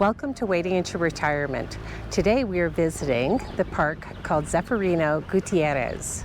Welcome to Wading into Retirement. Today we are visiting the park called Zeferino Gutierrez.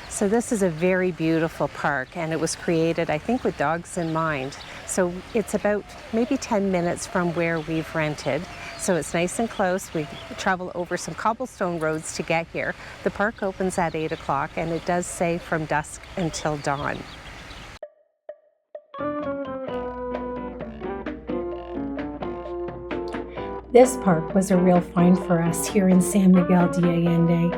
So this is a very beautiful park, and it was created, I think, with dogs in mind. So it's about maybe 10 minutes from where we've rented. So it's nice and close. We travel over some cobblestone roads to get here. The park opens at 8 o'clock, and it does say from dusk until dawn. This park was a real find for us here in San Miguel de Allende.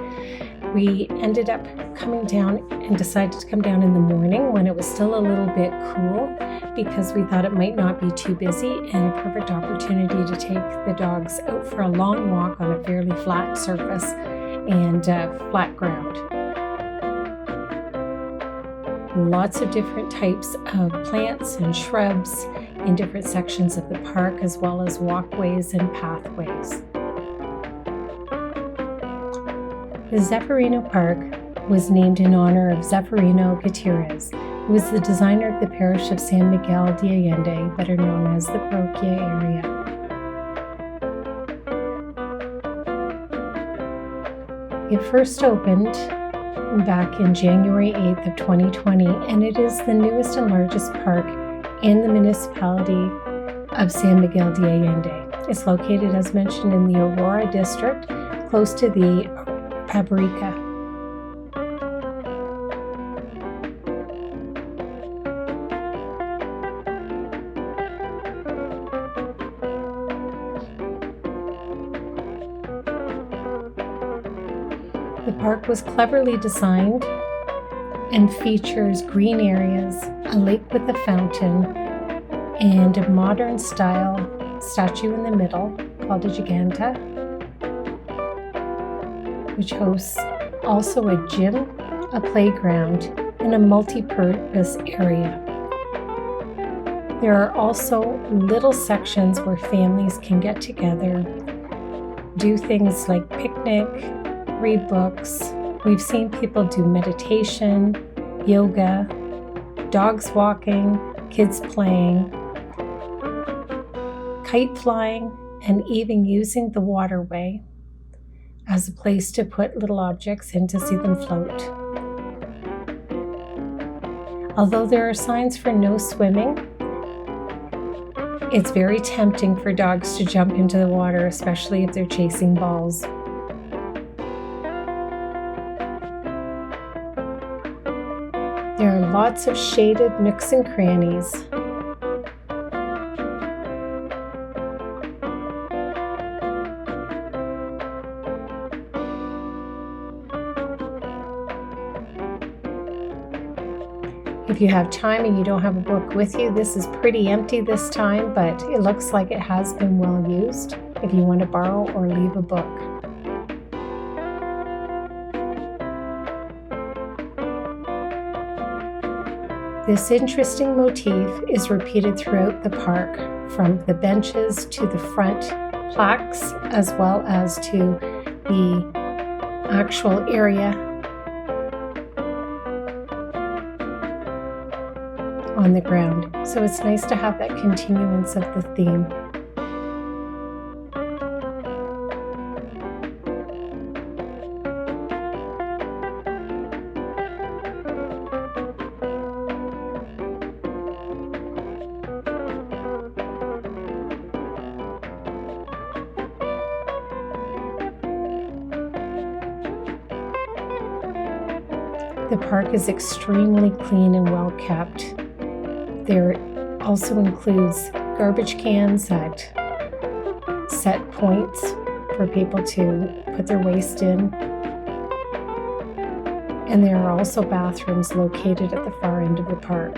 We ended up coming down and decided to come down in the morning when it was still a little bit cool, because we thought it might not be too busy and a perfect opportunity to take the dogs out for a long walk on a fairly flat surface and flat ground. Lots of different types of plants and shrubs in different sections of the park, as well as walkways and pathways. The Zeferino Park was named in honor of Zeferino Gutierrez, who was the designer of the parish of San Miguel de Allende, better known as the Parroquia area. It first opened back in January 8th of 2020, and it is the newest and largest park in the municipality of San Miguel de Allende. It's located, as mentioned, in the Aurora district, close to the Parroquia. The park was cleverly designed and features green areas, a lake with a fountain, and a modern style statue in the middle called a giganta, which hosts also a gym, a playground, and a multi-purpose area. There are also little sections where families can get together, do things like picnic, read books. We've seen people do meditation, yoga, dogs walking, kids playing, kite flying, and even using the waterway as a place to put little objects in to see them float. Although there are signs for no swimming, it's very tempting for dogs to jump into the water, especially if they're chasing balls. There are lots of shaded nooks and crannies. If you have time and you don't have a book with you, this is pretty empty this time, but it looks like it has been well used if you want to borrow or leave a book. This interesting motif is repeated throughout the park, from the benches to the front plaques, as well as to the actual area on the ground. So it's nice to have that continuance of the theme. The park is extremely clean and well kept. There also includes garbage cans at set points for people to put their waste in. And there are also bathrooms located at the far end of the park.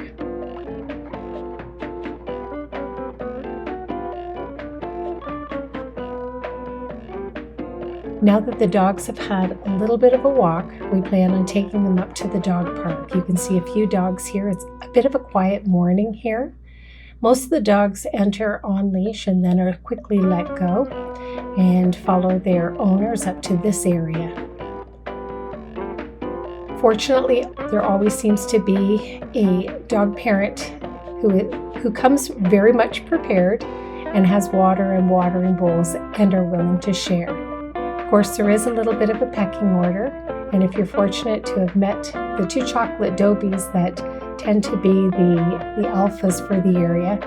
Now that the dogs have had a little bit of a walk, we plan on taking them up to the dog park. You can see a few dogs here. It's a bit of a quiet morning here. Most of the dogs enter on leash and then are quickly let go and follow their owners up to this area. Fortunately, there always seems to be a dog parent who comes very much prepared and has water and watering bowls and are willing to share. Of course, there is a little bit of a pecking order, and if you're fortunate to have met the two chocolate dobies that tend to be the alphas for the area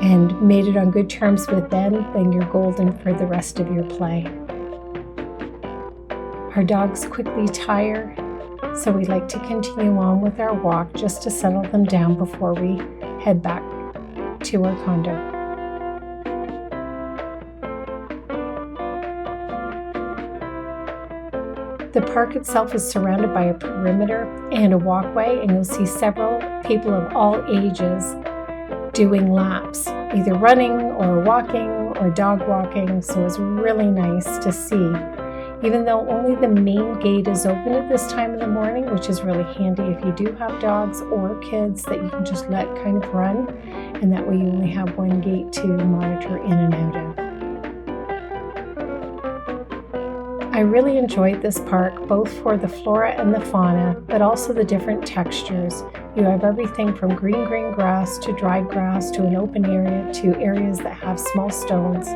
and made it on good terms with them, then you're golden for the rest of your play. Our dogs quickly tire, so we like to continue on with our walk just to settle them down before we head back to our condo. The park itself is surrounded by a perimeter and a walkway, and you'll see several people of all ages doing laps, either running or walking or dog walking, so it's really nice to see. Even though only the main gate is open at this time of the morning, which is really handy if you do have dogs or kids that you can just let kind of run, and that way you only have one gate to monitor in and out of. I really enjoyed this park, both for the flora and the fauna, but also the different textures. You have everything from green grass to dry grass to an open area to areas that have small stones.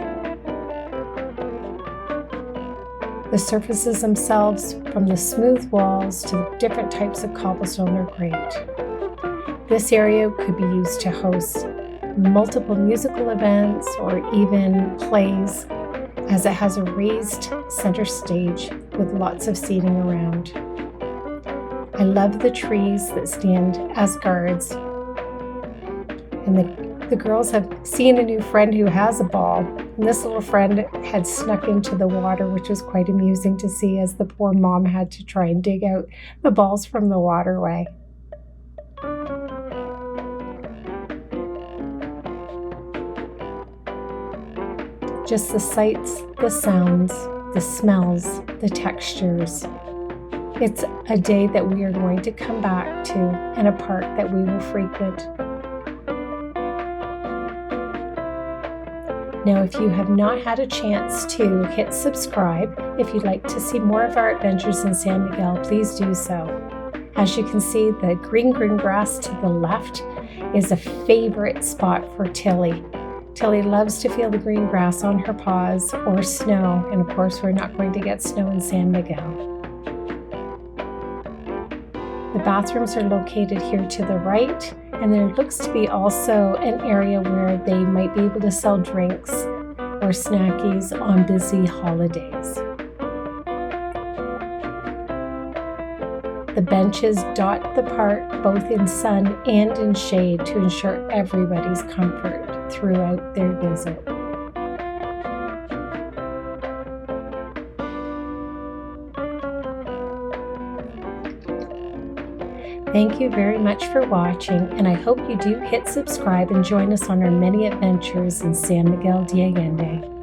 The surfaces themselves, from the smooth walls to the different types of cobblestone, are great. This area could be used to host multiple musical events or even plays, as it has a raised center stage with lots of seating around. I love the trees that stand as guards, and the girls have seen a new friend who has a ball, and this little friend had snuck into the water, which was quite amusing to see as the poor mom had to try and dig out the balls from the waterway. Just the sights, the sounds, the smells, the textures. It's a day that we are going to come back to and a park that we will frequent. Now, if you have not had a chance to hit subscribe, if you'd like to see more of our adventures in San Miguel, please do so. As you can see, the green grass to the left is a favorite spot for Tilly. Tilly loves to feel the green grass on her paws or snow, and of course we're not going to get snow in San Miguel. The bathrooms are located here to the right, and there looks to be also an area where they might be able to sell drinks or snackies on busy holidays. The benches dot the park both in sun and in shade to ensure everybody's comfort throughout their visit. Thank you very much for watching, and I hope you do hit subscribe and join us on our many adventures in San Miguel de Allende.